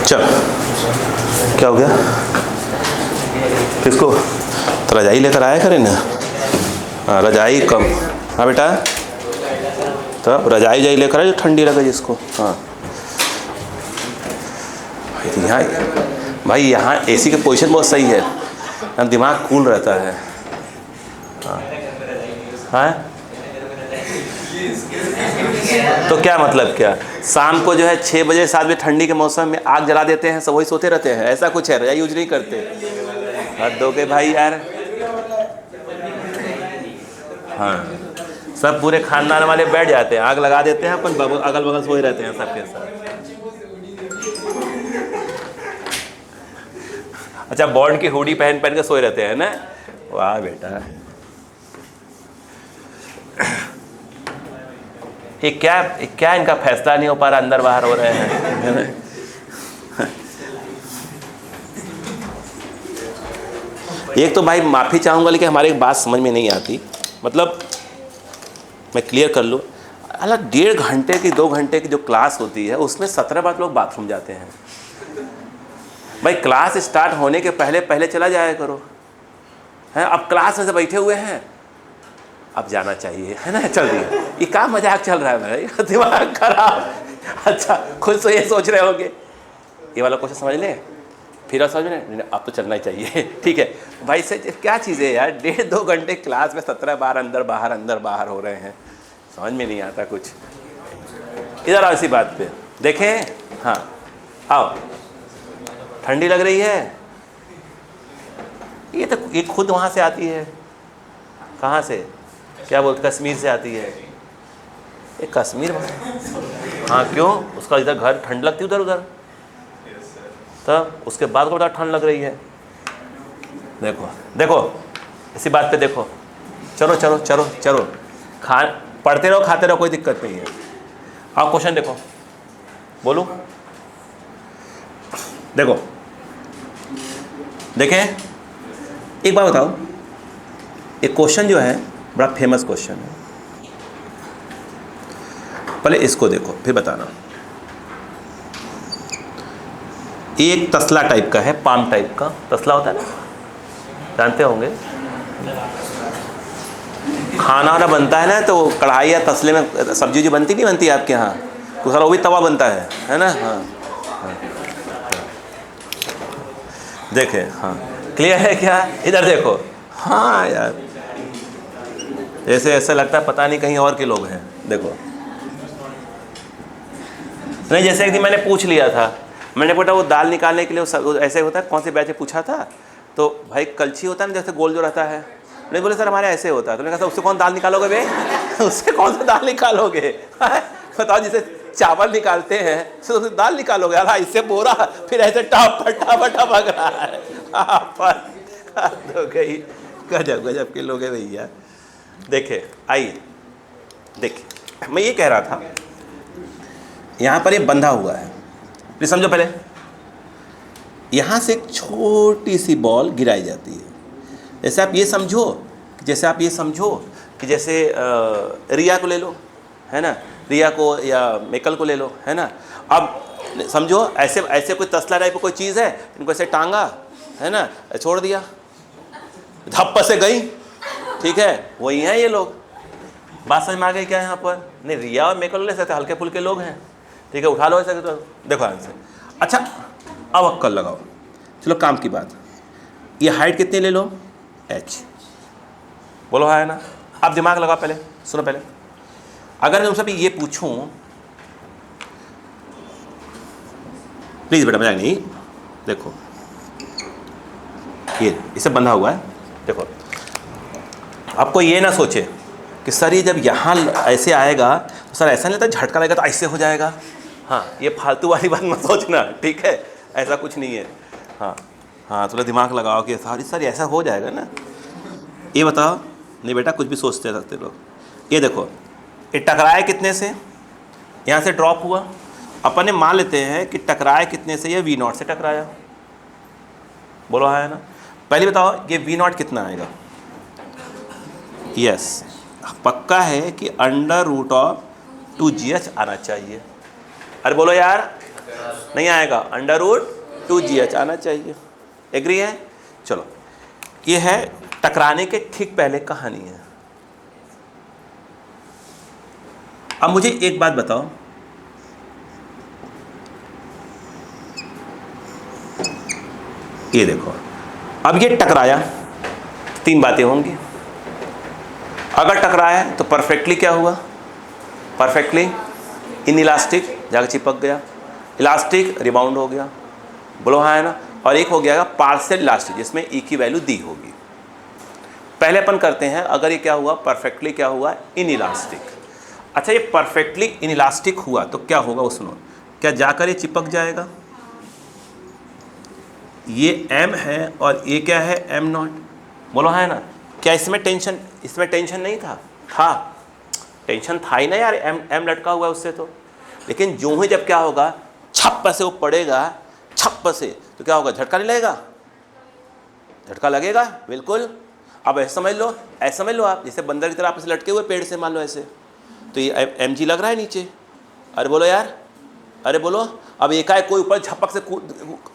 चल, क्या हो गया? किसको? तो रजाई लेकर आया करें ना। हाँ, रजाई कम। हाँ बेटा, तो रजाई जाई लेकर आए जो ठंडी लगे जिसको। हाँ यहाँ भाई, यहाँ एसी की पोजीशन बहुत सही है, दिमाग कूल रहता है। हाँ हाँ, तो क्या मतलब क्या? शाम को जो है 6 बजे 7 बजे ठंडी के मौसम में आग जला देते हैं, सब वही सोते रहते हैं, ऐसा कुछ है? रजाई यूज नहीं करते? हद हो गए भाई यार। हाँ, सब पूरे खानदान वाले बैठ जाते हैं, आग लगा देते हैं, अपन अगल बगल सोए रहते हैं सबके साथ। अच्छा, बॉन्ड की हुडी पहन पहन के सोए रहते हैं ना। वाह बेटा, ये क्या इनका फैसला नहीं हो पा रहा, अंदर बाहर हो रहे हैं। एक तो भाई माफ़ी चाहूँगा, लेकिन हमारी एक बात समझ में नहीं आती, मतलब मैं क्लियर कर लूँ। अलग 1.5 घंटे की 2 घंटे की जो क्लास होती है, उसमें 17 बार लोग बाथरूम जाते हैं। भाई क्लास स्टार्ट होने के पहले पहले चला जाया करो, है? अब क्लास में से बैठे हुए हैं, अब जाना चाहिए, है ना? चल दिया। ये क्या मजाक चल रहा है भाई, दिमाग खराब। अच्छा, खुद तो ये सोच रहे होंगे, ये वाला क्वेश्चन समझ लें, फिर समझ लें, अब तो चलना ही चाहिए। ठीक है भाई, से क्या चीज़ है यार, 1.5-2 घंटे क्लास में 17 बार अंदर बाहर हो रहे हैं, समझ में नहीं आता कुछ। इधर आओ, इसी बात पे देखें। हाँ आओ, ठंडी लग रही है, ये तो ये खुद वहाँ से आती है। कहाँ से? क्या बोलते, कश्मीर से आती है ये। कश्मीर में? हाँ, क्यों? उसका इधर घर ठंड लगती उधर तब उसके बाद को बता ठंड लग रही है। देखो देखो, इसी बात पे देखो। चलो चलो चलो चलो, पढ़ते रहो, खाते रहो, कोई दिक्कत नहीं है। आओ क्वेश्चन देखो, बोलूं? देखो देखें, एक बात बताओ, एक क्वेश्चन जो है बड़ा फेमस क्वेश्चन है, पहले इसको देखो फिर बताना। एक तसला टाइप का है, पाम टाइप का तसला होता है ना, जानते होंगे। खाना वाना बनता है ना, तो कढ़ाई या तसले में सब्जी जो बनती नहीं बनती आपके यहाँ, तो सारा वो भी तवा बनता है ना। हाँ हाँ, देखें। हाँ, क्लियर है क्या? इधर देखो। हाँ यार, जैसे ऐसा लगता है पता नहीं कहीं और के लोग हैं। देखो नहीं, जैसे एक दिन मैंने पूछ लिया था, मैंने बोला वो दाल निकालने के लिए ऐसे होता है, कौन से बैच में पूछा था, तो भाई कलछी होता है ना, जैसे गोल जो रहता है, नहीं बोले सर हमारे ऐसे होता है। तो मैंने कहा उससे कौन दाल निकालोगे बे? उससे कौन सा दाल निकालोगे? बताओ, जिसे चावल निकालते हैं तो उससे दाल निकालोगे? अला इससे बोरा, फिर ऐसे टप भग रहा है। गजब गजब के लोग हैं भैया। देखे, आइए देखिए, मैं ये कह रहा था, यहाँ पर ये बंधा हुआ है, प्लीज समझो। पहले यहाँ से एक छोटी सी बॉल गिराई जाती है। जैसे आप ये समझो कि जैसे रिया को ले लो, है ना, रिया को या मेकल को ले लो, है ना। अब समझो ऐसे ऐसे कोई तसला टाइप कोई चीज़ है, इनको ऐसे टांगा, है ना, छोड़ दिया, धप्पा से गई। ठीक है, वही हैं ये लोग। बात समझ में आ गई क्या यहाँ पर? नहीं, रिया और मेकल ले सकते, हल्के फुल्के लोग हैं। ठीक है, उठा लो ऐसे तो देखो आंसर। अच्छा, अब अक्कल लगाओ। चलो काम की बात, ये हाइट कितनी ले लो? h। बोलो हाँ है ना। अब दिमाग लगाओ, पहले सुनो। पहले अगर मैं तुमसे भी ये पूछूं, प्लीज बेटा मजाक नहीं, देखो ये इसे बंधा हुआ है। देखो, आपको ये ना सोचे कि सर ये जब यहाँ ऐसे आएगा तो सर ऐसा नहीं लगता झटका लगेगा तो ऐसे हो जाएगा। हाँ, ये फालतू वाली बात मत सोचना, ठीक है, ऐसा कुछ नहीं है। हाँ हाँ, थोड़ा दिमाग लगाओ कि सर ऐसा हो जाएगा ना। ये बताओ, नहीं बेटा कुछ भी सोचते रहते लोग। ये देखो, ये टकराए कितने से? यहाँ से ड्रॉप हुआ, अपन ने मान लेते हैं कि टकराए कितने से? ये V0 से टकराया। बोलो हाँ है ना। पहले बताओ ये V0 कितना आएगा? यस, पक्का है कि √2GH आना चाहिए। अरे बोलो यार, नहीं आएगा, √2GH आना चाहिए। एग्री है? चलो, ये है टकराने के ठीक पहले कहानी है। अब मुझे एक बात बताओ, ये देखो, अब ये टकराया, तीन बातें होंगी। अगर टकराया तो परफेक्टली क्या हुआ? परफेक्टली इनइलास्टिक, जाकर चिपक गया, इलास्टिक रिबाउंड हो गया, बोलो हाँ है ना। और एक हो गया पार्शियल इलास्टिक, जिसमें ई की वैल्यू दी होगी। पहले अपन करते हैं, अगर ये क्या हुआ? परफेक्टली क्या हुआ? इनइलास्टिक। अच्छा, ये परफेक्टली इनइलास्टिक हुआ तो क्या होगा वो सुनो। क्या जाकर ये चिपक जाएगा? ये M है और ये क्या है? M0, बोलो हाँ है ना। क्या इसमें टेंशन नहीं था? टेंशन था ही ना यार, M लटका हुआ है उससे तो। लेकिन जो ही जब क्या होगा, छप से वो पड़ेगा, छप से, तो क्या होगा? झटका नहीं लगेगा? झटका लगेगा बिल्कुल। अब ऐसे समझ लो आप, जैसे बंदर की तरह आपस लटके हुए पेड़ से, मान लो ऐसे, तो ये mg लग रहा है नीचे। अरे बोलो यार, अरे बोलो। अब एकाएक कोई ऊपर झपक से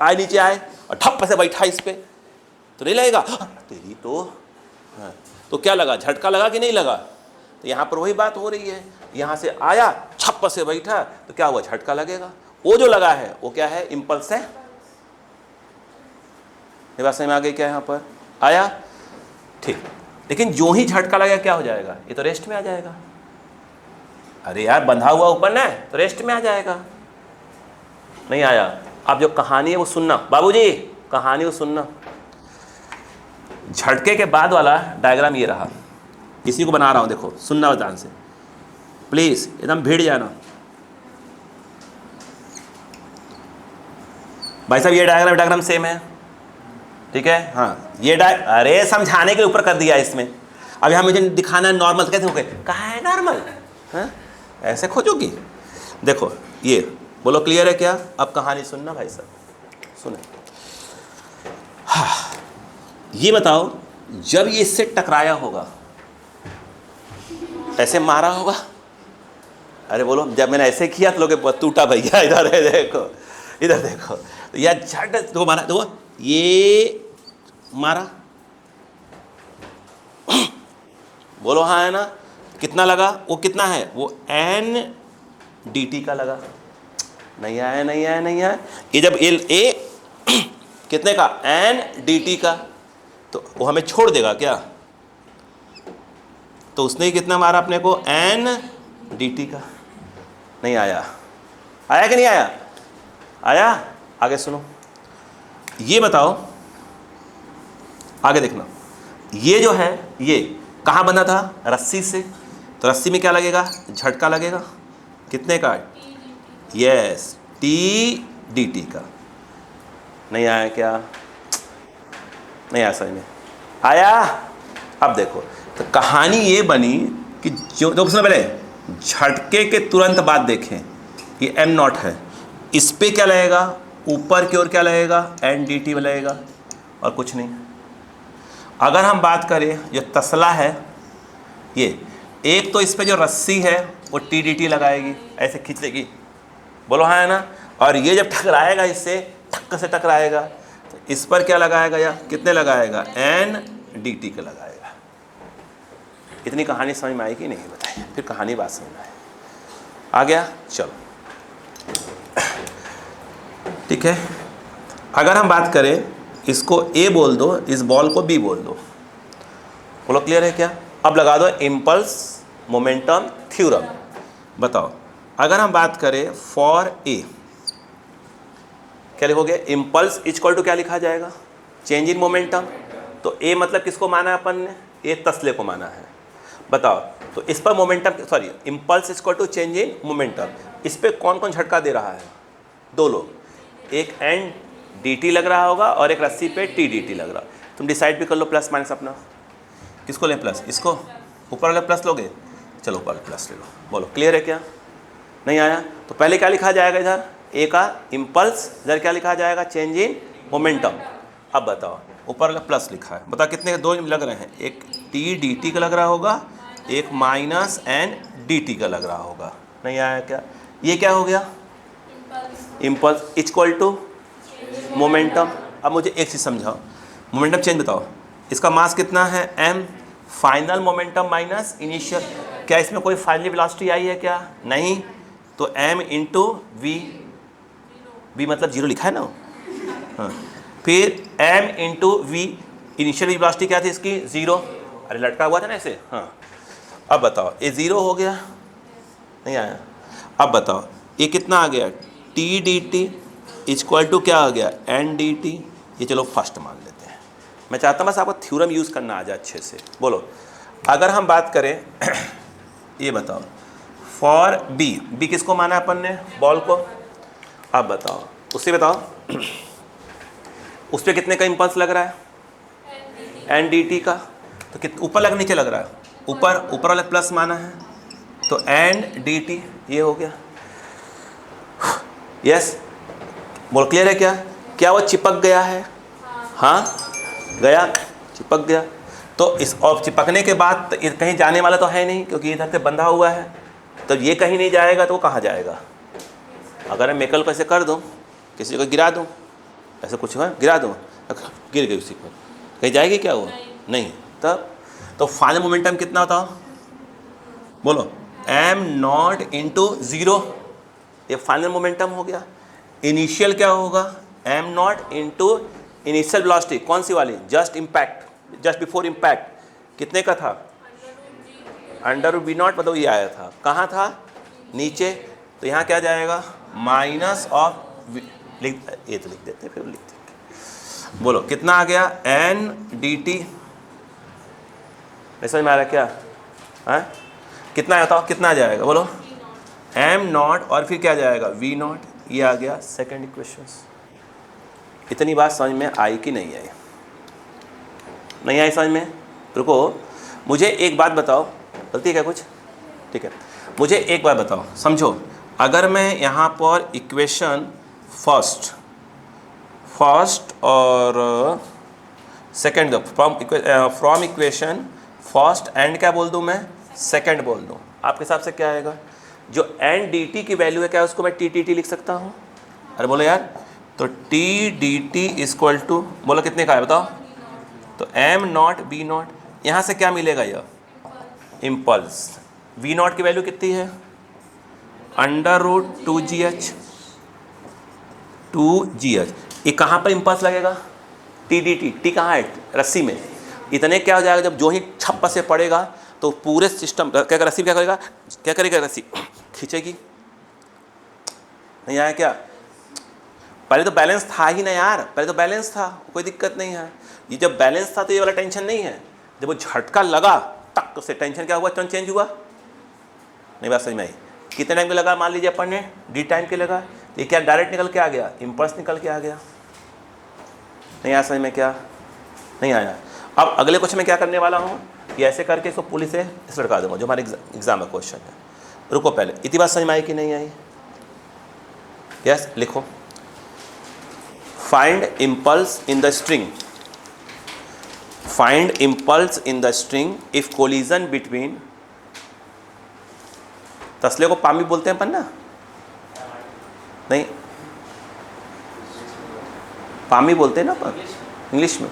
आए, नीचे आए और ठप से बैठा इस पे, तो नहीं लगेगा? तेरी तो हाँ। तो क्या लगा? झटका लगा कि नहीं लगा? तो यहाँ पर वही बात हो रही है, यहाँ से आया, छप से बैठा, तो क्या हुआ? झटका लगेगा। वो जो लगा है वो क्या है? इम्पल्स है। ये बात समझ में आ गई क्या? यहाँ पर आया, ठीक। लेकिन जो ही झटका लगेगा क्या हो जाएगा? ये तो रेस्ट में आ जाएगा। अरे यार, बंधा हुआ ऊपर ना, तो रेस्ट में आ जाएगा। नहीं आया। अब जो कहानी है वो सुनना बाबूजी, कहानी वो सुनना। झटके के बाद वाला डायग्राम ये रहा, इसी को बना रहा हूं, देखो सुनना ध्यान से प्लीज, एकदम भिड़ जाना भाई साहब। ये डायग्राम सेम है, ठीक है? हाँ, ये अरे समझाने के ऊपर कर दिया इसमें। अब यहाँ मुझे दिखाना है नॉर्मल, कैसे हो गए? कहाँ है नॉर्मल? हाँ, ऐसे खोजोगी? देखो ये, बोलो क्लियर है क्या? अब कहानी सुनना भाई साहब, सुने। हाँ, ये बताओ, जब ये इससे टकराया होगा, ऐसे मारा होगा। अरे बोलो, जब मैंने ऐसे किया तो लोग टूटा भैया, इधर है देखो, इधर देखो, तो या झट तो मारा, तो ये मारा, बोलो हाँ है ना। कितना लगा? वो कितना है? वो n/dt का लगा। नहीं आया। ये जब a कितने का? n/dt का, तो वो हमें छोड़ देगा क्या? तो उसने कितना मारा अपने को? n/dt का। नहीं आया कि नहीं आया? आया। आगे सुनो, ये बताओ, आगे देखना। ये जो है, ये कहाँ बंधा था? रस्सी से। तो रस्सी में क्या लगेगा? झटका लगेगा। कितने का? यस, t/dt का। नहीं आया क्या? नहीं आया समझ में? आया। अब देखो, तो कहानी ये बनी कि जो तो सुनो, पहले झटके के तुरंत बाद देखें, ये m0 है, इस पे क्या लगेगा? ऊपर की ओर क्या लगेगा? n/dt लगेगा, और कुछ नहीं। अगर हम बात करें, जो तसला है, ये एक तो इस पे जो रस्सी है वो t/dt लगाएगी, ऐसे खींच लेगी, बोलो हाँ है ना। और ये जब टकराएगा, इससे ठक्क से टकराएगा, तो इस पर क्या लगाएगा? या कितने लगाएगा? n/dt का लगाएगा। इतनी कहानी समझ में आई कि नहीं बताइए? फिर कहानी बात समझ में आए। आ गया? चलो ठीक है। अगर हम बात करें, इसको A बोल दो, इस बॉल को B बोल दो, बोलो क्लियर है क्या? अब लगा दो इम्पल्स मोमेंटम थ्योरम। बताओ, अगर हम बात करें फॉर A, क्या लिखोगे? इम्पल्स इक्वल टू क्या लिखा जाएगा? Change in momentum. तो A मतलब किसको माना है अपन ने? A तसले को माना है। बताओ, तो इस पर momentum, sorry, impulse equal to change in momentum, इस पर कौन कौन झटका दे रहा है? दो लोग, एक n/dt लग रहा होगा और एक रस्सी पे t/dt लग रहा। तुम डिसाइड भी कर लो प्लस माइनस अपना, किसको लें? प्लस, इसको ऊपर वाले प्लस लोगे? चलो ऊपर वाले प्लस ले लो। बोलो क्लियर है क्या? नहीं आया? तो पहले क्या लिखा जाएगा? इधर A का इम्पल्स, इधर क्या लिखा जाएगा? Change in momentum. अब बताओ, ऊपर वाला प्लस लिखा है, बताओ कितने? दो लग रहे हैं, एक t/dt का लग रहा होगा, एक -n/dt का लग रहा होगा। नहीं आया क्या? ये क्या हो गया? Impulse equal to momentum. अब मुझे एक चीज़ समझाओ, मोमेंटम चेंज बताओ, इसका मास कितना है m, final momentum minus initial. क्या इसमें कोई फाइनल वेलोसिटी आई है क्या? नहीं, तो m इंटू वी, वी मतलब जीरो लिखा है ना। हाँ, फिर m into v, initial velocity क्या थी इसकी? जीरो। अरे लटका हुआ था ना ऐसे। हाँ, अब बताओ ये जीरो हो गया, नहीं आया। अब बताओ ये कितना आ गया? T D T equal to क्या आ गया? N D t. ये चलो फर्स्ट मान लेते हैं। मैं चाहता हूँ बस आपको थ्योरम यूज़ करना आ जाए अच्छे से। बोलो, अगर हम बात करें ये बताओ, फॉर बी, बी किसको माना अपन ने? बॉल को। अब बताओ, उससे बताओ उस पर कितने का इम्पल्स लग रहा है? एन डी टी का। तो कित ऊपर लग नीचे लग रहा है? ऊपर वाला प्लस माना है, तो एन डी टी ये हो गया। यस, बोल क्लियर है क्या? क्या वो चिपक गया है? हाँ गया, चिपक गया। तो इस और चिपकने के बाद तो कहीं जाने वाला तो है नहीं, क्योंकि इधर से बंधा हुआ है। तो ये कहीं नहीं जाएगा तो वो कहाँ जाएगा? अगर मैं मेकल को ऐसे कर दूँ, किसी को गिरा दूँ, ऐसे कुछ हुआ गिरा दूँ, गिर गई उसी पर, कहीं जाएगी क्या वो? नहीं। तब तो फाइनल मोमेंटम कितना होता? बोलो, एम नॉट इंटू ज़ीरो, ये फाइनल मोमेंटम हो गया। इनिशियल क्या होगा? M naught into initial velocity, कौन सी वाली? Just impact, just before impact कितने का था? अंडर वी नॉट, मतलब ये आया था कहाँ था? नीचे। तो यहाँ क्या जाएगा? माइनस ऑफ, लिख ये तो लिख देते फिर लिख देते। बोलो कितना आ गया? N D t. समझ में आ रहा क्या? हाँ, कितना आता हो? कितना आ जाएगा? बोलो, एम नॉट और फिर क्या जाएगा? We naught. ये आ गया सेकंड इक्वेशन। इतनी बात समझ में आई कि नहीं आई? नहीं आई समझ में? रुको, मुझे एक बात बताओ, गलती है क्या कुछ? ठीक है, मुझे एक बात बताओ, समझो। अगर मैं यहाँ पर इक्वेशन फर्स्ट और second, from equation first and क्या बोल दूँ मैं? सेकंड बोल दूँ, आपके हिसाब से क्या आएगा? जो एन डी टी की वैल्यू है क्या उसको मैं टी टी टी लिख सकता हूँ? अरे बोलो यार, तो T D T equal to, बोलो कितने का है बताओ? तो एम नॉट बी नॉट, यहाँ से क्या मिलेगा? यह इम्पल्स। वी नॉट की वैल्यू कितनी है? Under root two G H, ये कहाँ पर इम्पल्स लगेगा? टी डी टी, टी कहाँ है? रस्सी में। इतने क्या हो जाएगा? जब जो ही छप्पा से पड़ेगा तो पूरे सिस्टम क्या, रस्सी क्या करेगा? क्या करेगा? रस्सी खींचेगी। नहीं आया क्या? पहले तो बैलेंस था ही ना यार, पहले तो बैलेंस था, कोई दिक्कत नहीं है। ये जब बैलेंस था तो ये वाला टेंशन नहीं है। जब वो झटका लगा तक से टेंशन क्या हुआ? टर्न चेंज हुआ। नहीं बात समझ में आई? कितने टाइम के लगा? मान लीजिए अपन ने डी टाइम के लगा, ये क्या डायरेक्ट निकल के आ गया? इम्पल्स निकल के आ गया। नहीं आया समझ में? क्या नहीं आया? अब अगले क्वेश्चन में क्या करने वाला हूँ, ये ऐसे करके इसको पुलिस से इस लड़का दूंगा जो हमारे एग्जाम का क्वेश्चन है। रुको, पहले इतनी बात समझ में आई कि नहीं आई? यस, लिखो, find impulse in the string, find impulse in the string if collision between, तसले को पामी बोलते हैं अपन ना? नहीं, पामी बोलते हैं ना अपन इंग्लिश में।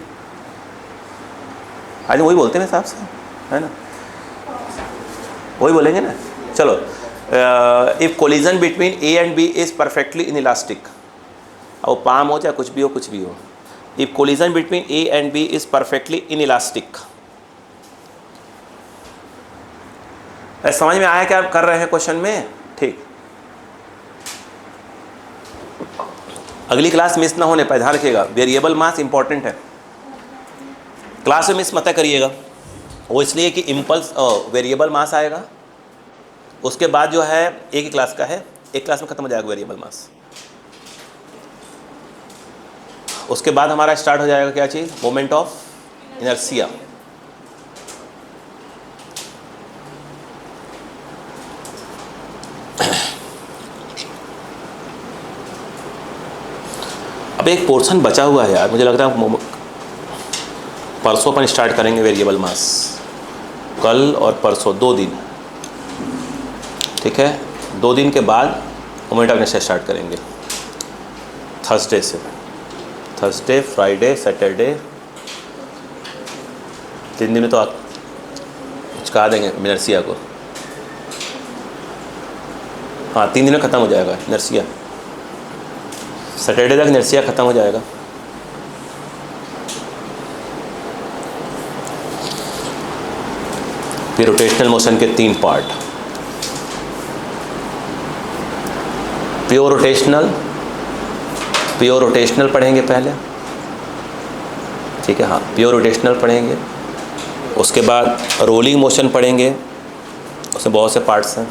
आज वही बोलते हैं मेरे हिसाब से, है ना? वही बोलेंगे ना। चलो, if collision between A and B is perfectly inelastic, अब पाम हो चाहे कुछ भी हो, कुछ भी हो, if collision between A and B is perfectly inelastic. समझ में आया क्या आप कर रहे हैं क्वेश्चन में? ठीक, अगली क्लास मिस ना होने पाए, ध्यान रखिएगा। वेरिएबल मास इंपॉर्टेंट है, क्लास में मिस मत करिएगा। वो इसलिए कि इम्पल्स वेरिएबल मास आएगा, उसके बाद जो है एक ही क्लास का है, एक क्लास में ख़त्म हो जाएगा वेरिएबल मास। उसके बाद हमारा स्टार्ट हो जाएगा क्या चीज़? Moment of inertia. अब एक पोर्शन बचा हुआ है यार, मुझे लग रहा है परसों अपन स्टार्ट करेंगे वेरिएबल मास, कल और परसों 2 दिन, ठीक है? 2 दिन के बाद मोमेंट ऑफ इनर्शिया स्टार्ट करेंगे। थर्सडे से, थर्सडे, फ्राइडे, सैटरडे, 3 दिन में तो आप चुका देंगे इनर्शिया को। हाँ, 3 दिन में ख़त्म हो जाएगा इनर्शिया, सैटरडे तक इनर्शिया ख़त्म हो जाएगा। फिर रोटेशनल मोशन के 3 पार्ट, प्योर रोटेशनल पढ़ेंगे पहले, ठीक है। हाँ, प्योर रोटेशनल पढ़ेंगे, उसके बाद रोलिंग मोशन पढ़ेंगे, उसमें बहुत से पार्ट्स हैं।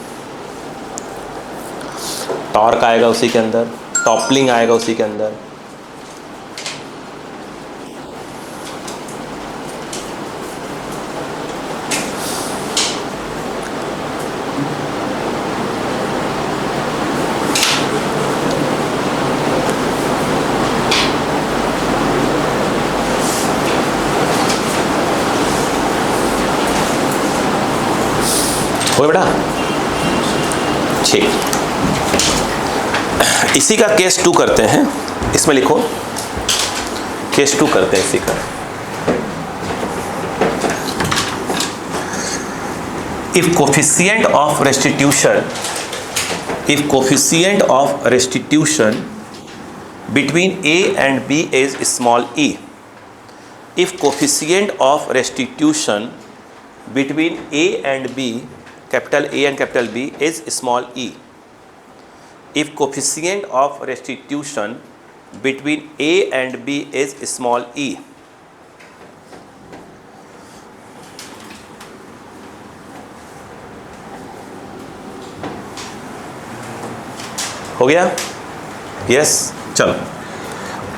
टॉर्क आएगा उसी के अंदर, टॉपलिंग आएगा उसी के अंदर, हो बेटा, ठीक। इसी का केस 2 करते हैं, इसमें लिखो केस 2 करते हैं इसी का। If coefficient of restitution between A and B is small e, if coefficient of restitution between A and B, capital A and capital B, is small e, if coefficient of restitution between A and B is small e, हो गया? Yes, चलो,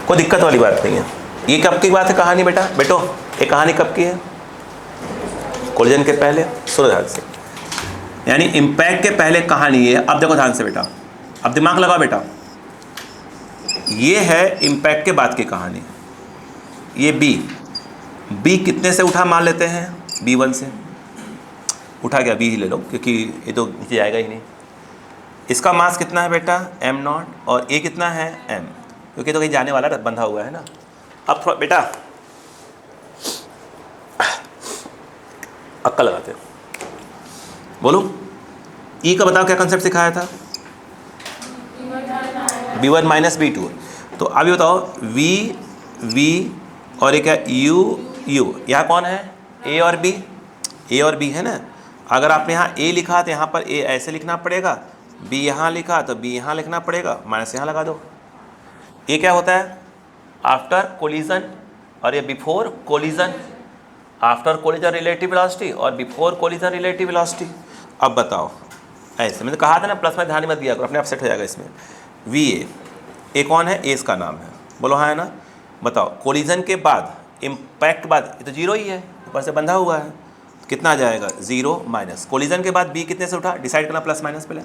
कोई दिक्कत वाली बात नहीं है। ये कब की बात है कहानी बेटो, ये कहानी कब की है? कोलिजन के पहले। सुनो ध्यान से, यानी इम्पैक्ट के पहले कहानी है। अब देखो ध्यान से बेटा, अब दिमाग लगाओ बेटा, ये है इम्पैक्ट के बाद की कहानी। ये बी कितने से उठा मान लेते हैं? B1 से उठा गया, बी ही ले लो क्योंकि ये तो नीचे आएगा ही नहीं। इसका मास कितना है बेटा? m0, और ए कितना है? m, क्योंकि तो कहीं जाने वाला बंधा हुआ है ना। अब थोड़ा बेटा अक्कल लगाते हो, बोलो ई का बताओ क्या कंसेप्ट सिखाया था? B1 minus B2। तो अभी बताओ V और एक है U। यहाँ कौन है? A और B है ना। अगर आपने यहाँ A लिखा तो यहाँ पर A ऐसे लिखना पड़ेगा, B यहाँ लिखा तो B यहाँ लिखना पड़ेगा, माइनस यहाँ लगा दो। ये क्या होता है? आफ्टर कोलिजन, और ये before collision. After collision relative velocity और बिफोर कोलिजन रिलेटिव वेलोसिटी। अब बताओ, ऐसे मैंने कहा था ना, प्लस में ध्यान मत दिया करो, अपने आप सेट हो जाएगा इसमें। VA कौन है? A इसका नाम है, बोलो हाँ है ना। बताओ कोलिजन के बाद, इम्पैक्ट के बाद, ये तो 0 ही है, ऊपर से बंधा हुआ है, तो कितना आ जाएगा? 0 माइनस कोलिजन के बाद B कितने से उठा? डिसाइड करना, प्लस माइनस पहले,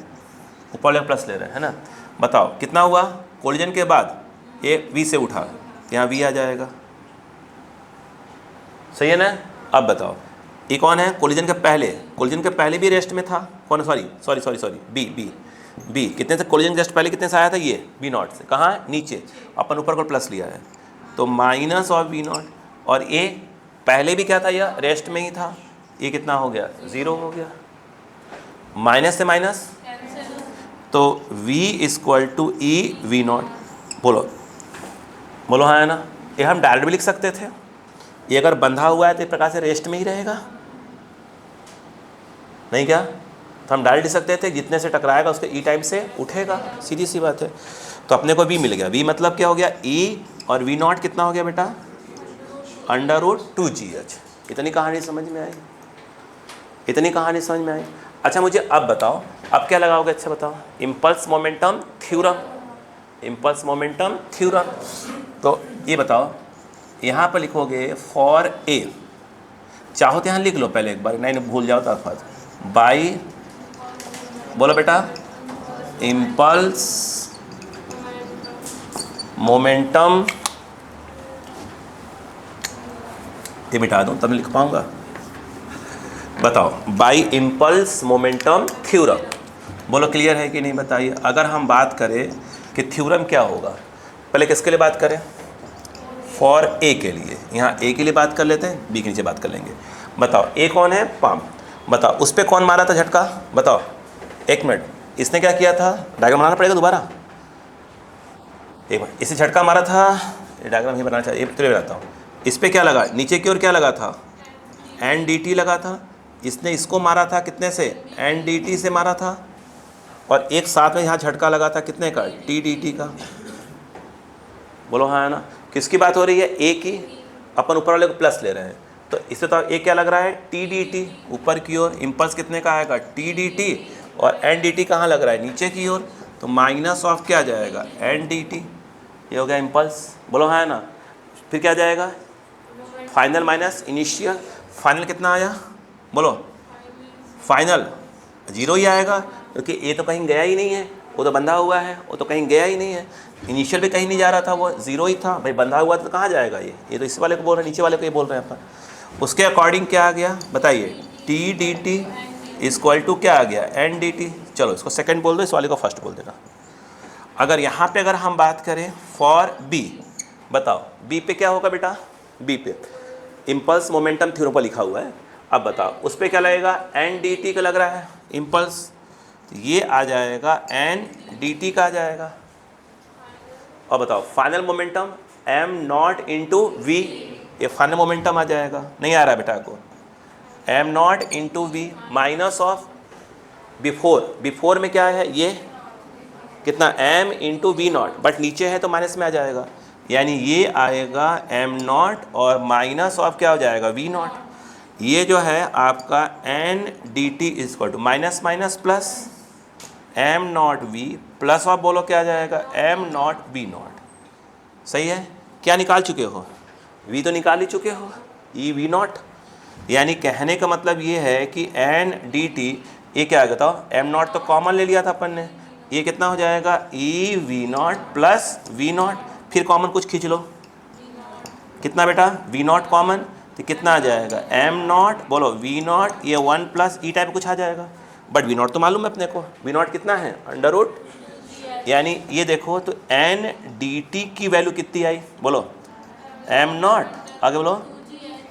ऊपर वाले प्लस ले रहे हैं, है ना। बताओ कितना हुआ? कोलिजन के बाद ये V से उठा, यहाँ V आ जाएगा, सही है ना। अब बताओ ये कौन है? कोलिजन के पहले भी रेस्ट में था, कौन? सॉरी बी कितने से? कोलिजन जस्ट पहले कितने से आया था? ये B0 से। कहाँ है? नीचे, अपन ऊपर को प्लस लिया है, तो माइनस और B0। और ए पहले भी क्या था? यह रेस्ट में ही था, ये कितना हो गया? 0 हो गया, माइनस से माइनस, तो V equal to E V0। बोलो हाँ है ना। ये हम डायरेक्ट भी लिख सकते थे, ये अगर बंधा हुआ है तो इस प्रकार से रेस्ट में ही रहेगा, नहीं क्या? तो हम डायरेक्ट लिख सकते थे, जितने से टकराएगा उसके E टाइम से उठेगा, सीधी सी बात है। तो अपने को V मिल गया। V मतलब क्या हो गया? E, और V0 कितना हो गया बेटा? √2GH। इतनी कहानी समझ में आई? अच्छा मुझे अब बताओ, अब क्या लगाओगे? अच्छा बताओ, इम्पल्स मोमेंटम थ्योरम। तो ये बताओ, यहाँ पर लिखोगे फॉर ए, चाहो तो यहाँ लिख लो पहले एक बार, नहीं भूल जाओ तो अल्फाज। बाई, बोलो बेटा, इम्पल्स मोमेंटम, ये मिटा दूँ तब लिख पाऊँगा। बताओ, बाई इम्पल्स मोमेंटम थ्योरम। बोलो क्लियर है कि नहीं? बताइए। अगर हम बात करें कि थ्योरम क्या होगा, पहले किसके लिए बात करें, फॉर ए के लिए। यहाँ ए के लिए बात कर लेते हैं, बी के नीचे बात कर लेंगे। बताओ ए कौन है, पाम। बताओ उस पर कौन मारा था झटका, बताओ। एक मिनट, इसने क्या किया था, डायग्राम बनाना पड़ेगा दोबारा। एक मिनट, इसे झटका मारा था, ये डायग्राम ही बनाना चाहिए, तो बनाता हूँ। इस पर क्या लगा, नीचे की ओर क्या लगा था, एन डी टी लगा था। इसने इसको मारा था कितने से, एन डी टी से मारा था। और एक साथ में यहाँ झटका लगा था कितने का, टी डी टी का। बोलो हाँ है ना। किसकी बात हो रही है, ए की। अपन ऊपर वाले को प्लस ले रहे हैं, तो इससे तो ए क्या लग रहा है, टी डी टी। ऊपर की ओर इम्पल्स कितने का आएगा, टी डी टी। और एन डी टी कहाँ लग रहा है, नीचे की ओर। तो माइनस ऑफ क्या जाएगा, एन डी टी। ये हो गया इम्पल्स। बोलो हाँ है ना। फिर क्या जाएगा, फाइनल माइनस इनिशियल। फाइनल कितना आया, बोलो। फाइनल 0 ही आएगा, क्योंकि ए तो कहीं गया ही नहीं है, वो तो बंधा हुआ है, वो तो कहीं गया ही नहीं है। इनिशियल भी कहीं नहीं जा रहा था, वो 0 ही था भाई, बंधा हुआ तो कहाँ जाएगा ये तो इस वाले को बोल रहे हैं, नीचे वाले को ये बोल रहे हैं अपन। उसके अकॉर्डिंग क्या आ गया बताइए, T D T equal to क्या आ गया, एन डी टी। चलो इसको सेकंड बोल दो, इस वाले को फर्स्ट बोल देना। अगर यहाँ पे अगर हम बात करें फॉर बी, बताओ बी पे क्या होगा बेटा, बी पे इम्पल्स मोमेंटम थ्योरम पर लिखा हुआ है। अब बताओ उस पर क्या लगेगा, एन डी टी का लग रहा है इम्पल्स, तो ये आ जाएगा एन डी टी का आ जाएगा। और बताओ final momentum M naught into V, ये फाइनल मोमेंटम आ जाएगा। नहीं आ रहा बेटा को, M naught into V minus of before. Before में क्या है, ये कितना, M into V naught, but नीचे है तो माइनस में आ जाएगा। यानी ये आएगा एम नॉट और माइनस ऑफ क्या हो जाएगा, वी नॉट। ये जो है आपका N D T equal to minus minus plus M naught V plus of बोलो क्या आ जाएगा, एम नॉट वी नॉट। सही है, क्या निकाल चुके हो, वी तो निकाल ही चुके हो, ई वी नॉट। यानी कहने का मतलब ये है कि एन डी टी, ये क्या आ गया था, एम नॉट तो कॉमन ले लिया था अपन ने, ये कितना हो जाएगा, E V naught plus V naught. फिर कॉमन कुछ खींच लो, कितना बेटा, वी नॉट कॉमन, तो कितना आ जाएगा, एम नॉट बोलो वी नॉट, ये 1 प्लस ई टाइप कुछ आ जाएगा। बट वी नॉट तो मालूम है अपने को, वी नॉट कितना है, अंडर रूट। यानी ये देखो तो एन डी टी की वैल्यू कितनी आई, बोलो एम नॉट, आगे बोलो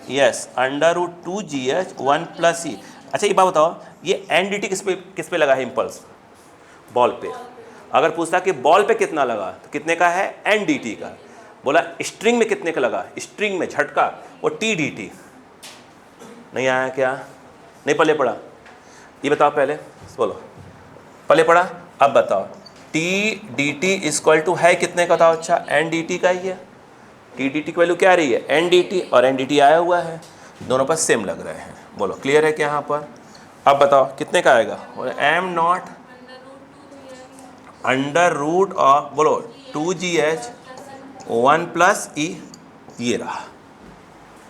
yes, under root 2GH 1 plus E. अच्छा ये बात बताओ, ये एन डी टी किस पे लगा है इम्पल्स, बॉल पे। अगर पूछता कि बॉल पे कितना लगा तो कितने का है, एन डी टी का। बोला स्ट्रिंग में कितने का लगा, स्ट्रिंग में झटका वो टी डी टी। नहीं आया क्या, नहीं पले पड़ा, ये बताओ पहले, बोलो पले पड़ा। अब बताओ T D T equal to है कितने का था, अच्छा एन डी टी का ही है। टी डी टी की वैल्यू क्या आ रही है, एन डी टी, और एन डी टी आया हुआ है, दोनों पर सेम लग रहे हैं। बोलो क्लियर है क्या यहाँ पर। अब बताओ कितने का आएगा, M naught under root of बोलो 2GH 1 प्लस ई, ये रहा।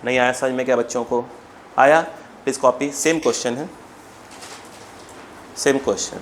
नहीं आया समझ में क्या बच्चों को, आया प्लीज़ कॉपी, सेम क्वेश्चन है, सेम क्वेश्चन।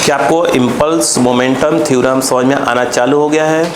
क्या आपको इम्पल्स मोमेंटम थ्योरम समझ में आना चालू हो गया है?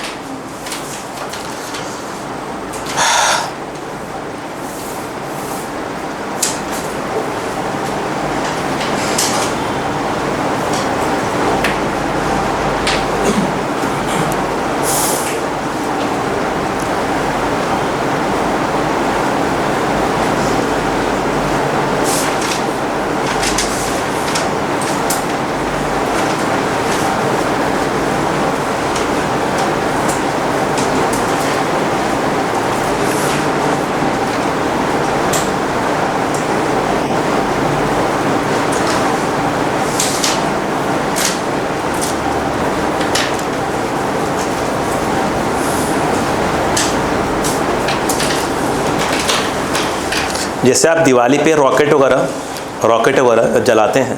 जैसे आप दिवाली पे रॉकेट वगैरह जलाते हैं,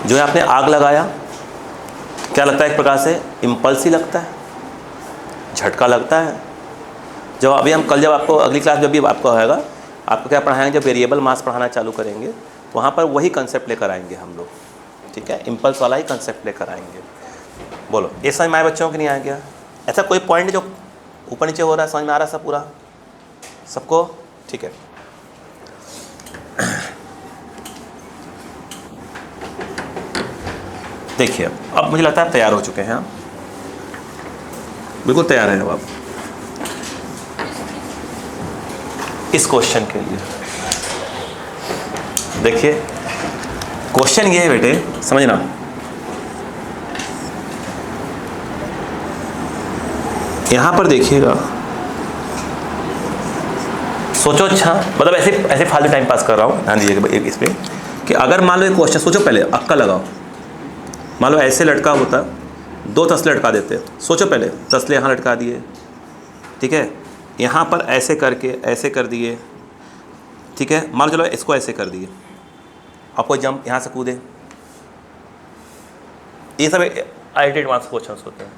जो है आपने आग लगाया, क्या लगता है? एक प्रकार से इम्पल्स ही लगता है, झटका लगता है। जब अभी हम कल, जब आपको अगली क्लास जब भी आपको होगा, आपको क्या पढ़ाएंगे, जब वेरिएबल मास पढ़ाना चालू करेंगे, वहाँ पर वही कंसेप्ट लेकर आएंगे हम लोग, ठीक है? इम्पल्स वाला ही कंसेप्ट लेकर आएंगे। बोलो, ये समझ में आए बच्चों की नहीं आ गया? ऐसा कोई पॉइंट जो ऊपर नीचे हो रहा है, समझ में आ रहा है सब पूरा सबको? ठीक है। देखिए, अब मुझे लगता है आप तैयार हो चुके हैं। आप बिल्कुल तैयार हैं अब आप इस क्वेश्चन के लिए। देखिए, क्वेश्चन ये है बेटे, समझना, यहां पर देखिएगा, सोचो। अच्छा, मतलब ऐसे ऐसे फालतू टाइम पास कर रहा हूँ, ध्यान दीजिएगा इस पे कि अगर मान लो एक क्वेश्चन, सोचो पहले, अक्का लगाओ। मान लो ऐसे लटका होता, 2 तसले लटका देते, सोचो पहले, तसले यहाँ लटका दिए, ठीक है, यहाँ पर ऐसे करके ऐसे कर दिए, ठीक है, मान लो चलो इसको ऐसे कर दिए, आपको जंप यहाँ से कूदे। ये सब IIT एडवांस क्वेश्चन होते हैं,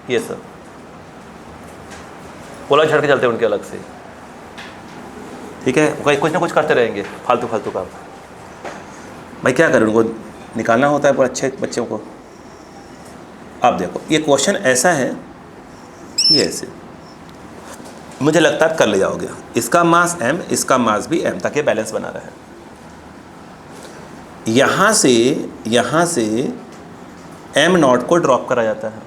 ये सब बोला झटके चलते हैं उनके अलग से, ठीक है? वही कुछ ना कुछ करते रहेंगे फालतू का। भाई क्या करें, उनको निकालना होता है, बहुत अच्छे बच्चों को। आप देखो, ये क्वेश्चन ऐसा है, ये ऐसे, मुझे लगता है कर ले जाओगे। इसका मास m, इसका मास भी m, ताकि बैलेंस बना रहे। यहाँ से m नॉट को ड्रॉप करा जाता है,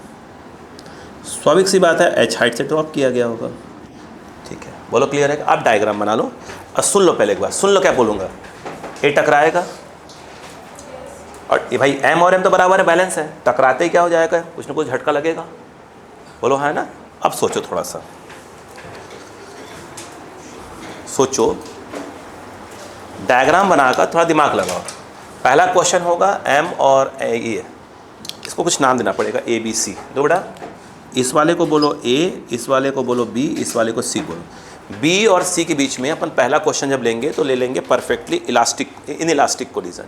स्वाभाविक सी बात है, h हाइट से ड्रॉप किया गया होगा, ठीक है? बोलो क्लियर है? आप डायग्राम बना लो और सुन लो, पहले एक बार सुन लो क्या बोलूँगा। ये टकराएगा और ये भाई m और m तो बराबर है, बैलेंस है, टकराते ही क्या हो जाएगा, कुछ ना कुछ झटका लगेगा। बोलो है ना? अब सोचो, थोड़ा सा सोचो, डायग्राम बनाकर थोड़ा दिमाग लगाओ। पहला क्वेश्चन होगा m और a, इसको कुछ नाम देना पड़ेगा, ABC। दो बेटा, इस वाले को बोलो A, इस वाले को बोलो B, इस वाले को C बोलो। B और C के बीच में अपन पहला क्वेश्चन जब लेंगे तो ले लेंगे perfectly inelastic collision,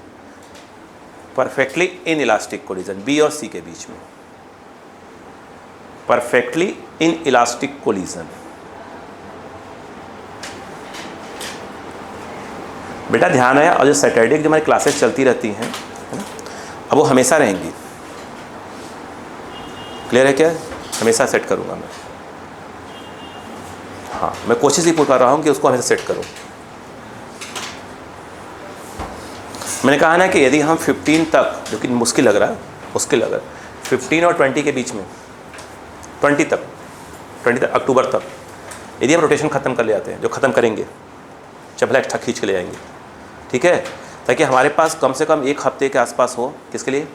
perfectly inelastic collision, B और C के बीच में परफेक्टली इनइलास्टिक कोलिजन। बेटा ध्यान है, और जो सैटरडे की जो हमारी क्लासेस चलती रहती हैं, है ना, अब वो हमेशा रहेंगी। क्लियर है क्या? हमेशा सेट करूँगा मैं। हाँ, मैं कोशिश ही पूरी कर रहा हूँ कि उसको हमेशा सेट करूँ। मैंने कहा ना कि यदि हम 15 तक, जो कि मुश्किल लग रहा है, 15 और 20 के बीच में, 20 तक अक्टूबर तक, यदि हम रोटेशन ख़त्म कर ले आते हैं, जो ख़त्म करेंगे, चपला एक्स्ट्रा खींच के ले आएंगे, ठीक है, ताकि हमारे पास कम से कम 1 हफ्ते के आसपास हो, किसके लिए?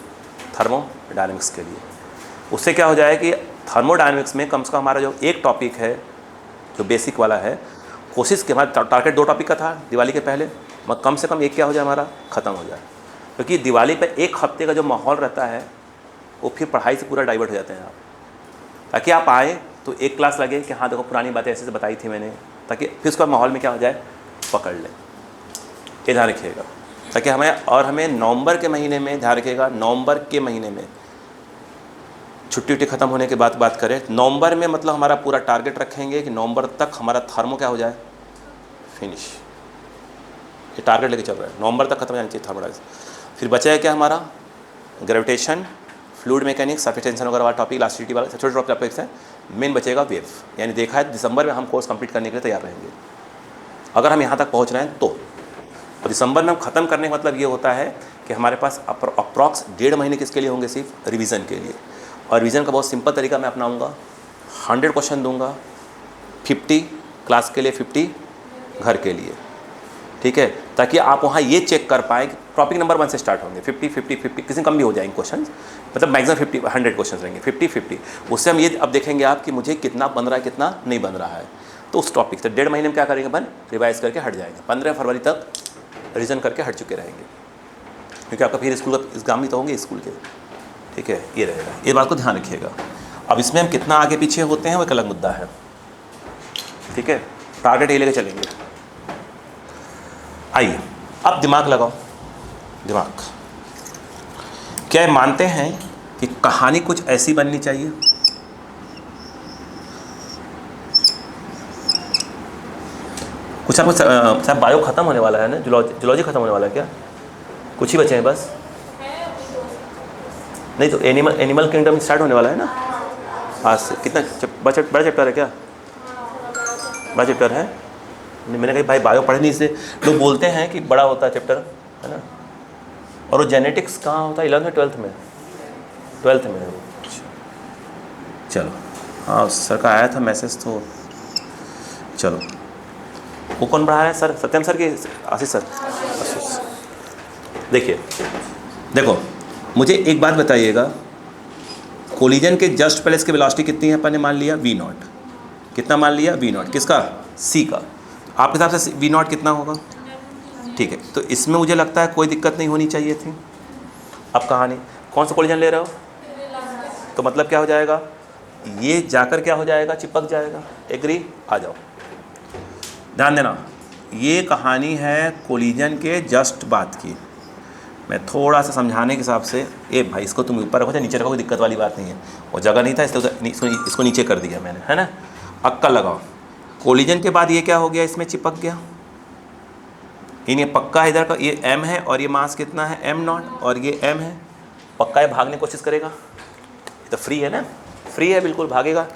थर्मोडायनेमिक्स के लिए। उससे क्या हो जाए कि थर्मोडायनेमिक्स में कम से कम हमारा जो एक टॉपिक है, जो बेसिक वाला है, कोशिश के हमारा टारगेट 2 टॉपिक का था दिवाली के पहले, मगर कम से कम एक क्या हो जाए, हमारा ख़त्म हो जाए। क्योंकि दिवाली पर 1 हफ्ते का जो माहौल रहता है, वो फिर पढ़ाई से पूरा डाइवर्ट हो जाते हैं आप, ताकि आप आए तो एक क्लास लगे कि हाँ देखो पुरानी बातें ऐसे बताई थी मैंने, ताकि फिर उसका माहौल में क्या हो जाए, पकड़ लें। ये ध्यान रखिएगा, ताकि हमें नवंबर के महीने में, ध्यान रखिएगा, नवंबर के महीने में छुट्टी ख़त्म होने के बाद बात करें, नवंबर में मतलब हमारा पूरा टारगेट रखेंगे कि नवंबर तक हमारा थर्मो क्या हो जाए, फिनिश। ये टारगेट लेके चल रहा है, नवंबर तक खत्म हो जानी चाहिए थर्मोडायनेमिक्स। फिर बचा है क्या हमारा, gravitation, fluid mechanics, surface tension वगैरह वाला टॉपिक, इलास्टिसिटी वाला छोटे छोटे टॉपिक्स हैं। मेन बचेगा वेव, यानी देखा है दिसंबर में हम कोर्स कंप्लीट करने के लिए तैयार रहेंगे अगर हम यहाँ तक पहुँच रहे हैं तो। और दिसंबर में हम ख़त्म करने का मतलब ये होता है कि हमारे पास अप्रॉक्स 1.5 महीने किसके लिए होंगे, सिर्फ रिवीजन के लिए। और रिवीजन का बहुत सिंपल तरीका मैं अपनाऊंगा, 100 क्वेश्चन दूंगा, 50 क्लास के लिए, 50 घर के लिए, ठीक है, ताकि आप वहाँ ये चेक कर पाएँ कि टॉपिक नंबर 1 से स्टार्ट होंगे, 50 किसी कम भी हो जाएंगे क्वेश्चन, मतलब मैक्सिमम 100 क्वेश्चन रहेंगे, 50 उससे हम ये अब देखेंगे आप कि मुझे कितना बन रहा है कितना नहीं बन रहा है। तो उस टॉपिक से 1.5 महीने में क्या करेंगे अपन, रिवाइज करके हट जाएंगे, 15 फरवरी तक रिविजन करके हट चुके रहेंगे, क्योंकि आपका फिर स्कूल का एग्जाम ही तो होंगे स्कूल के, ठीक है, ये रहेगा, ये बात को ध्यान रखिएगा। अब इसमें हम कितना आगे पीछे होते हैं वो एक अलग मुद्दा है, ठीक है, टारगेट ये लेके चलेंगे। आइए अब दिमाग लगाओ, दिमाग क्या मानते हैं कि कहानी कुछ ऐसी बननी चाहिए, कुछ आपको साहब बायो ख़त्म होने वाला है ना, जूलॉजी ख़त्म होने वाला है क्या, कुछ ही बचे हैं बस, नहीं तो एनिमल किंगडम स्टार्ट होने वाला है ना आज से। कितना बड़ा चैप्टर है क्या, बड़ा चैप्टर है, मैंने कहा भाई बायो पढ़े नहीं, इससे लोग बोलते हैं कि बड़ा होता है चैप्टर, है ना। और वो जेनेटिक्स कहाँ होता है, 11th में 12th में वो। चलो हाँ सर का आया था मैसेज, तो चलो वो कौन पढ़ा है सर, सत्यम सर के आशीष सर। देखिए देखो मुझे एक बात बताइएगा, कोलिजन के जस्ट पहले इसकी वेलोसिटी कितनी है, अपन ने मान लिया v0, कितना मान लिया v0, किसका, c का, आपके हिसाब से v0 कितना होगा, ठीक है। तो इसमें मुझे लगता है कोई दिक्कत नहीं होनी चाहिए थी। अब कहानी कौन सा कोलिजन ले रहे हो, तो मतलब क्या हो जाएगा, ये जाकर क्या हो जाएगा, चिपक जाएगा, एग्री, आ जाओ ध्यान देना, ये कहानी है कोलिजन के जस्ट बात की। मैं थोड़ा सा समझाने के हिसाब से, ए भाई इसको तुम ऊपर रखो, नीचे रखो, कोई दिक्कत वाली बात नहीं है, वो जगह नहीं था इसलिए इसको नीचे कर दिया मैंने, है ना। अक्कल लगाओ, कोलिजन के बाद ये क्या हो गया, इसमें चिपक गया, ये पक्का इधर का, ये m है और ये मास कितना है m0 और ये m है, पक्का है भागने की कोशिश करेगा, तो फ्री है ना, फ्री है बिल्कुल, भागेगा।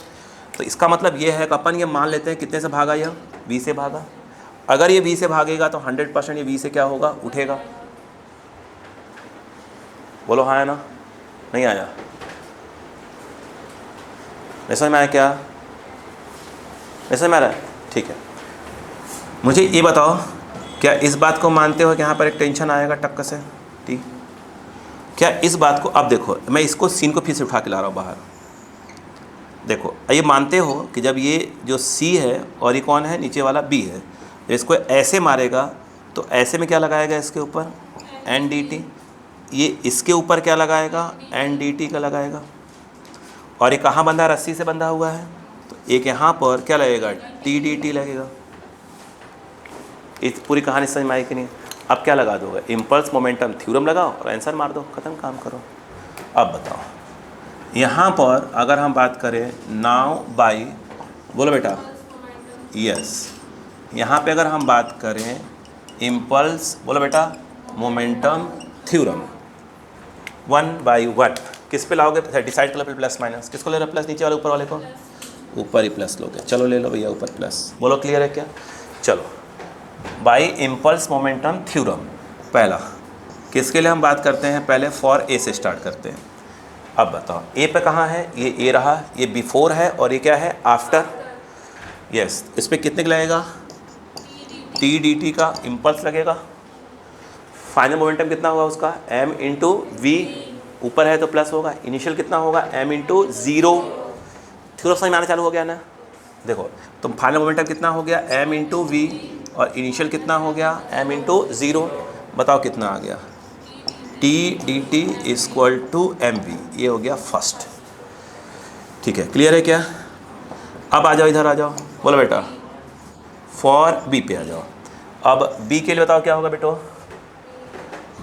तो इसका मतलब ये है कि अपन ये मान लेते हैं कितने से भागा, यह v से भागा, अगर ये v से भागेगा तो 100% ये v से क्या होगा, उठेगा। बोलो हाँ है ना, नहीं आया, नहीं समझ में आया क्या, नहीं समझ में आ रहा है, ठीक है। मुझे ये बताओ क्या इस बात को मानते हो कि यहाँ पर एक टेंशन आएगा टक्कर से, ठीक, क्या इस बात को, अब देखो मैं इसको सीन को फिर से उठा के ला रहा हूँ बाहर, देखो ये मानते हो कि जब ये जो C है और ये कौन है, नीचे वाला B है, जब इसको ऐसे मारेगा तो ऐसे में क्या लगाएगा, इसके ऊपर NDT, ये इसके ऊपर क्या लगाएगा, NDT का लगाएगा, और ये कहाँ बंधा, रस्सी से बंधा हुआ है, तो एक यहाँ पर क्या लगेगा, TDT लगेगा। इस पूरी कहानी समझ में आई कि नहीं। अब क्या लगा दोगे, इम्पल्स मोमेंटम थ्योरम लगाओ और आंसर मार दो, ख़त्म काम करो। अब बताओ यहाँ पर अगर हम बात करें नाउ बाई, बोलो बेटा, यस, यहाँ पे अगर हम बात करें इम्पल्स, बोलो बेटा, मोमेंटम थ्योरम 1/1 किस पे लाओगे, डिसाइड कर लो प्लस माइनस, किसको ले रहे हो, प्लस नीचे वाले ऊपर वाले को, ऊपर ही प्लस लोगे, चलो ले लो भैया ऊपर प्लस, बोलो क्लियर है क्या। चलो बाई इम्पल्स मोमेंटम थ्योरम, पहला किसके लिए हम बात करते हैं, पहले फॉर ए से स्टार्ट करते हैं। अब बताओ ए पे कहाँ है, ये ए रहा, ये बिफोर है और ये क्या है, आफ्टर, यस, इस पर कितने का लगेगा, TDT का इम्पल्स लगेगा, फाइनल मोमेंटम कितना होगा उसका, m इंटू वी, ऊपर है तो प्लस होगा, इनिशियल कितना होगा, m इंटू 0, थ्योरम समझ में आना चालू हो गया ना। देखो तो फाइनल मोमेंटम कितना हो गया, m इंटू वी, और इनिशियल कितना हो गया, m इंटू 0, बताओ कितना आ गया, TDT इक्वल टू mv, ये हो गया फर्स्ट, ठीक है, क्लियर है क्या। अब आ जाओ इधर आ जाओ, बोलो बेटा फॉर बी पे आ जाओ। अब बी के लिए बताओ क्या होगा बेटो,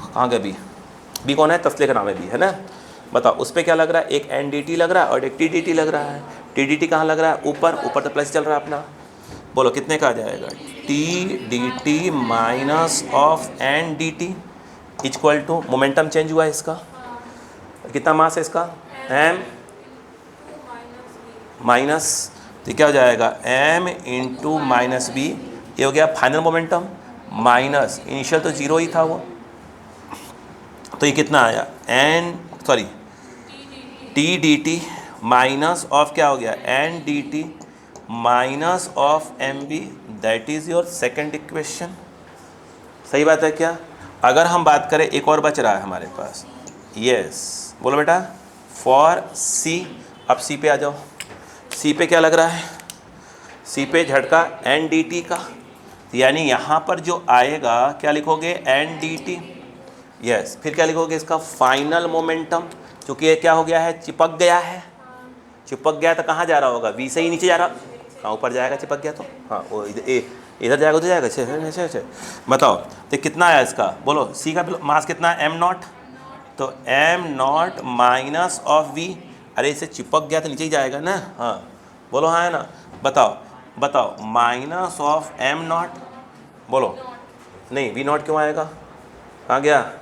कहाँ गया बी, बी कौन है, तस्ले का नाम है बी, है ना। बताओ उस पर क्या लग रहा है, एक NDT लग रहा है और एक TDT लग रहा है। TDT कहाँ लग रहा है, ऊपर, ऊपर तो प्लस चल रहा है अपना, बोलो कितने का आ जाएगा, TDT minus of NDT equal to, momentum change हुआ है इसका, कितना मास है इसका, m माइनस, तो क्या हो जाएगा m इंटू माइनस बी, ये हो गया फाइनल मोमेंटम, माइनस इनिशियल तो जीरो ही था वो, तो ये कितना आया T D T minus of क्या हो गया N D T minus of M B, that is your second equation. सही बात है क्या? अगर हम बात करें एक और बच रहा है हमारे पास, यस बोलो बेटा, फॉर सी। अब सी पे आ जाओ, सी पे क्या लग रहा है, सी पे झटका एन डी टी का, यानी यहाँ पर जो आएगा क्या लिखोगे एन डी टी, यस, फिर क्या लिखोगे इसका फाइनल मोमेंटम, क्योंकि ये क्या हो गया है, चिपक गया है, चिपक गया तो कहाँ जा रहा होगा, वी से ही नीचे जा रहा, कहाँ ऊपर जाएगा चिपक गया तो, हाँ वो इधर जाएगा उधर जाएगा, छे बताओ तो कितना आया इसका, बोलो सी का मास कितना है एम नॉट, तो M naught minus of V, अरे इसे चिपक गया तो नीचे ही जाएगा ना, हाँ बोलो हाँ है ना, बताओ बताओ माइनस ऑफ एम नॉट, बोलो नहीं वी नॉट क्यों आएगा, कहाँ गया,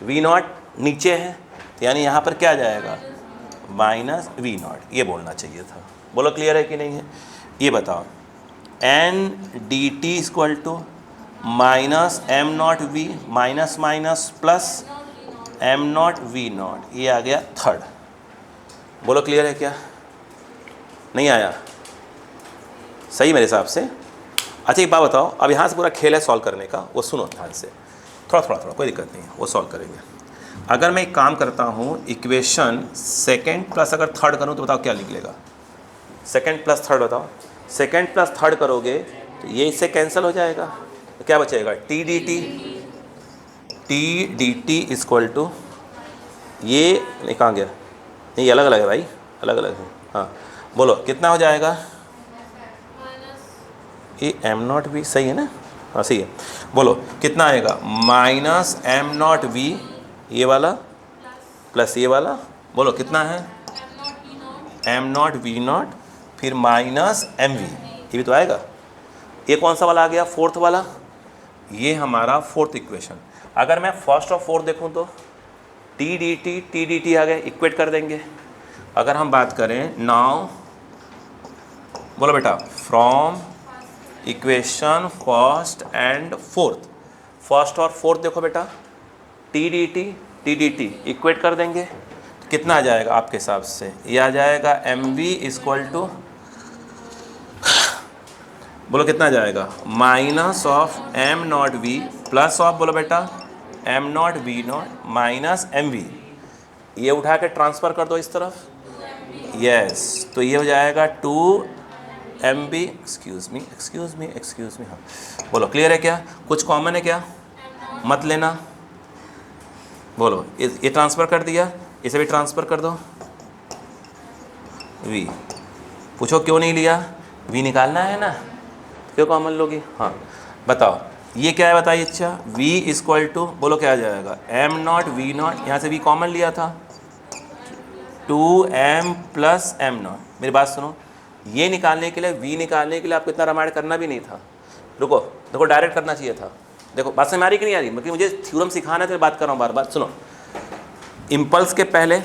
वी नॉट नीचे है, तो यानी यहाँ पर क्या जाएगा माइनस वी नॉट, ये बोलना चाहिए था। बोलो क्लियर है कि नहीं है? ये बताओ N D T equal to minus M naught V minus minus plus M naught V naught, ये आ गया थर्ड। बोलो क्लियर है क्या? नहीं आया? सही मेरे हिसाब से। अच्छा एक बात बताओ, अब यहाँ से पूरा खेल है सॉल्व करने का, वो सुनो ध्यान से, थोड़ा कोई दिक्कत नहीं है, वो सॉल्व करेंगे। अगर मैं एक काम करता हूँ, इक्वेशन सेकेंड प्लस अगर थर्ड करूँ तो बताओ क्या निकलेगा, सेकेंड प्लस थर्ड बताओ, सेकेंड प्लस थर्ड करोगे तो ये इससे कैंसिल हो जाएगा, तो क्या बचेगा T D T equal to, ये नहीं कहाँ गया, नहीं अलग अलग है भाई, अलग अलग है, हाँ बोलो कितना हो जाएगा, ये एम नॉट वी सही है ना, हाँ सही है, बोलो कितना आएगा माइनस एम नॉट वी ये वाला प्लस ये वाला, बोलो कितना है एम नॉट वी नॉट फिर माइनस एम वी, ये भी तो आएगा। ये कौन सा वाला आ गया, फोर्थ वाला, ये हमारा फोर्थ इक्वेशन। अगर मैं फर्स्ट और फोर्थ देखूं तो टी डी टी आ गए, इक्वेट कर देंगे। अगर हम बात करें नाउ, बोलो बेटा from equation first and fourth, first और फोर्थ देखो बेटा, टी डी टी इक्वेट कर देंगे तो कितना आ जाएगा आपके हिसाब से, ये आ जाएगा एम वी इक्वल टू, बोलो कितना आ जाएगा minus of M naught V plus of, बोलो बेटा M naught V naught minus M V, ये उठा के ट्रांसफ़र कर दो इस तरफ, यस, तो ये हो जाएगा 2 एम बी, एक्सक्यूज़ मी, हाँ बोलो क्लियर है क्या, कुछ कॉमन है क्या, मत लेना, बोलो ये ट्रांसफ़र कर दिया, इसे भी ट्रांसफ़र कर दो, वी, पूछो क्यों नहीं लिया, वी निकालना है ना, क्यों कॉमन लोगी, हाँ बताओ ये क्या है बताइए, अच्छा v इक्वल टू, बोलो क्या आ जाएगा एम नॉट वी नॉट, यहाँ से v कॉमन लिया था 2m प्लस एम नॉट, मेरी बात सुनो, ये निकालने के लिए v निकालने के लिए आपको इतना रामायण करना भी नहीं था, रुको देखो डायरेक्ट करना चाहिए था, देखो बात समझ आ रही कि नहीं आ रही, मतलब मुझे थ्योरम सिखाना है तो बात कर रहा हूँ बार बार, सुनो इम्पल्स के पहले,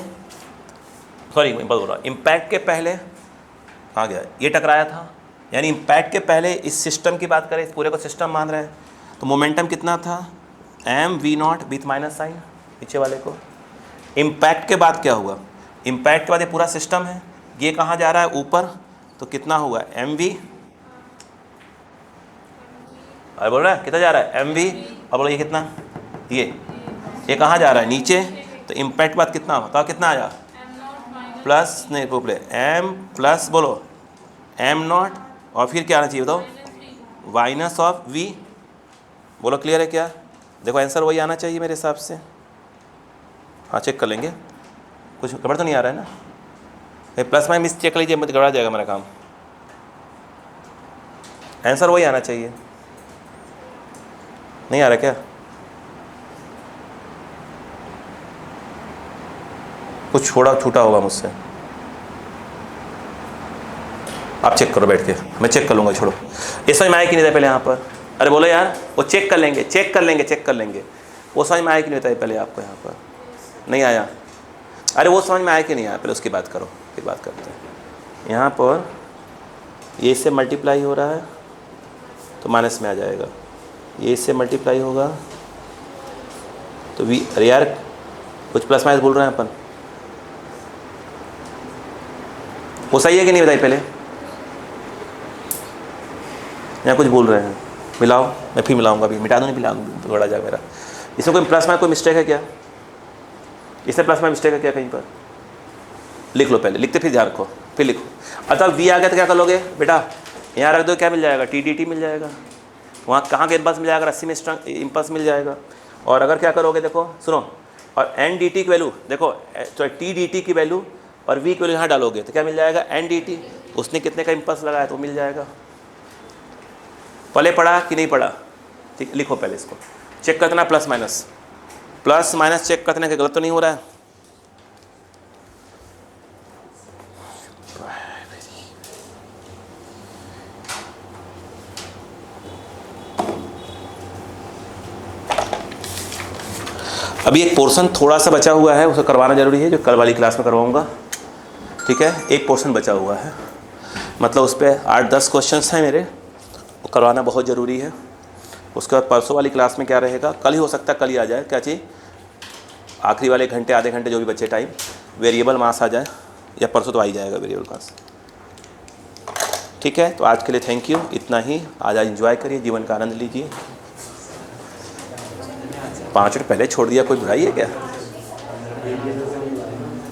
सॉरी इम्पल्स बोल रहा, इम्पैक्ट के पहले कहाँ गया, ये टकराया था, यानी इम्पैक्ट के पहले इस सिस्टम की बात करें, इस पूरे को सिस्टम मान रहे हैं, तो मोमेंटम कितना था M V naught with minus sign पीछे वाले को। इम्पैक्ट के बाद क्या हुआ, इम्पैक्ट के बाद ये पूरा सिस्टम है, ये कहाँ जा रहा है ऊपर, तो कितना हुआ एम वी, अरे बोल रहा है कितना जा रहा है एम वी, और बोलो ये कितना, ये कहाँ जा रहा है नीचे, तो इम्पैक्ट बाद कितना होता, कितना आया प्लस, नहीं बोले एम प्लस, बोलो एम नॉट और फिर क्या आना चाहिए बताओ माइनस ऑफ वी, बोलो क्लियर है क्या, देखो आंसर वही आना चाहिए मेरे हिसाब से, हाँ चेक कर लेंगे, कुछ गड़बड़ तो नहीं आ रहा है ना, प्लस माइनस चेक कर लीजिए, मत गड़बड़ा जाएगा मेरा काम, आंसर वही आना चाहिए, नहीं आ रहा क्या, कुछ छोड़ा छूटा होगा मुझसे, आप चेक करो बैठ के, मैं चेक कर लूँगा, छोड़ो, ये समझ में आया कि नहीं था पहले यहाँ पर, अरे बोलो यार, वो चेक कर लेंगे, वो समझ में आया कि नहीं था पहले आपको यहाँ पर, नहीं आया, अरे वो समझ में आया कि नहीं आया, पहले उसकी बात करो, फिर बात करते हैं। यहाँ पर ये इससे मल्टीप्लाई हो रहा है तो माइनस में आ जाएगा, ये इससे मल्टीप्लाई होगा तो वी, अरे यार कुछ प्लस माइनस बोल रहे हैं अपन, वो सही है कि नहीं बताइए पहले, यहाँ कुछ बोल रहे हैं, मिलाओ, मैं फिर मिलाऊंगा, अभी मिटा दूँ, नहीं मिला दूँ थोड़ा जा मेरा, इसमें कोई प्लस माइनस कोई मिस्टेक है क्या, इसमें प्लस माइनस मिस्टेक है क्या कहीं पर, लिख लो पहले, लिखते फिर ध्यान रखो, फिर लिखो। अतः वी आ गया तो क्या कर लोगे बेटा, यहाँ रख दो, क्या मिल जाएगा, टी डी टी मिल जाएगा, वहाँ कहाँ का इम्पल्स मिल जाएगा, रस्सी में स्ट्रंग इम्पल्स मिल जाएगा। और अगर क्या करोगे देखो सुनो, और एन डी टी की वैल्यू देखो, तो टी डी टी की वैल्यू और वी की वैल्यू यहाँ डालोगे तो क्या मिल जाएगा, एन डी टी, उसने कितने का इम्पल्स लगाया तो मिल जाएगा। पहले पढ़ा कि नहीं पढ़ा, ठीक, लिखो पहले इसको, चेक करना plus minus, plus minus check करने का गलत तो नहीं हो रहा है। अभी एक पोर्शन थोड़ा सा बचा हुआ है, उसे करवाना जरूरी है, जो कल वाली क्लास में करवाऊंगा, ठीक है। एक पोर्शन बचा हुआ है, मतलब उस पर 8-10 क्वेश्चंस हैं मेरे, वो करवाना बहुत ज़रूरी है। उसके बाद परसों वाली क्लास में क्या रहेगा, कल ही हो सकता है, कल ही आ जाए, क्या चीज़, आखिरी वाले घंटे आधे घंटे जो भी बचे टाइम, वेरिएबल मास आ जाए, या परसों तो आ ही जाएगा वेरिएबल मास, ठीक है। तो आज के लिए थैंक यू, इतना ही, आज एंजॉय करिए, जीवन का आनंद लीजिए। 5 मिनट पहले छोड़ दिया, कोई बुराई है क्या।